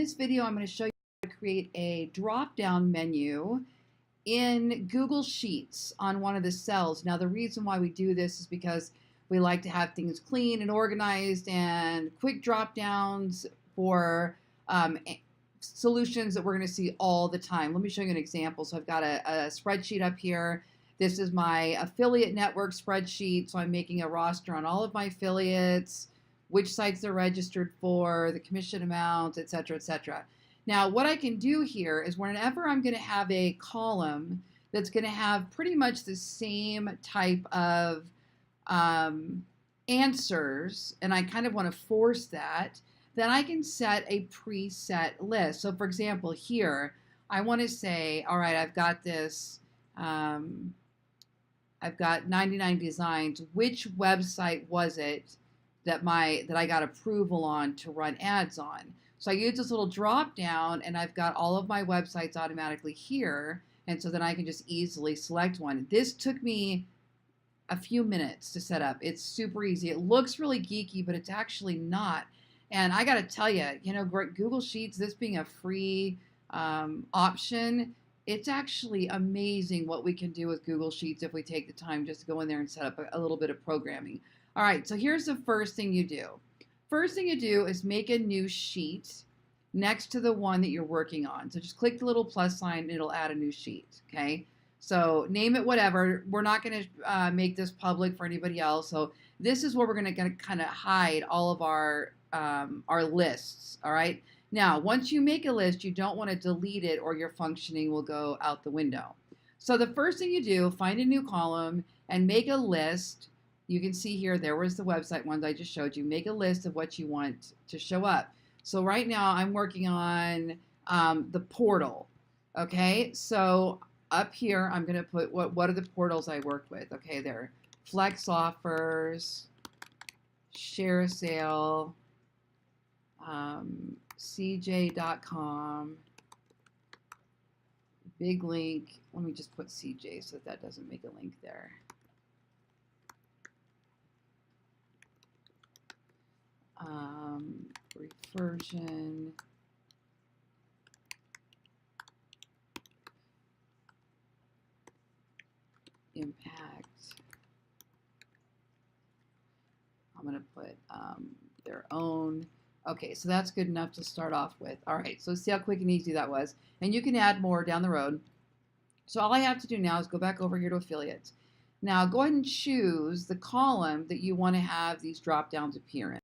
this video, I'm going to show you how to create a drop-down menu in Google Sheets on one of the cells. Now, the reason why we do this is because we like to have things clean and organized and quick drop-downs for solutions that we're going to see all the time. Let me show you an example. So I've got a spreadsheet up here. This is my affiliate network spreadsheet. So I'm making a roster on all of my affiliates, which sites they're registered for, the commission amounts, et cetera, et cetera. Now, what I can do here is whenever I'm going to have a column that's going to have pretty much the same type of answers, and I kind of want to force that, then I can set a preset list. So for example, here, I want to say, all right, I've got this, I've got 99 designs. Which website was it that I got approval on to run ads on? So I use this little drop down and I've got all of my websites automatically here. And so then I can just easily select one. This took me a few minutes to set up. It's super easy. It looks really geeky, but it's actually not. And I got to tell you, Google Sheets, this being a free option, it's actually amazing what we can do with Google Sheets if we take the time just to go in there and set up a little bit of programming. All right, so here's the first thing you do. First thing you do is make a new sheet next to the one that you're working on. So just click the little plus sign and it'll add a new sheet, okay? So name it whatever. We're not going to make this public for anybody else. So this is where we're going to kind of hide all of our lists, all right? Now, once you make a list, you don't want to delete it or your functioning will go out the window. So the first thing you do, find a new column and make a list. You can see here, there was the website ones I just showed you. Make a list of what you want to show up. So right now I'm working on the portal, okay? So up here, I'm gonna put what are the portals I worked with? Okay, there, Flex Offers, Share a Sale, CJ.com, Big Link. Let me just put CJ so that doesn't make a link there. Reversion, impact. I'm going to put their own. Okay, so that's good enough to start off with. All right, so see how quick and easy that was. And you can add more down the road. So all I have to do now is go back over here to affiliates. Now go ahead and choose the column that you want to have these drop downs appear in.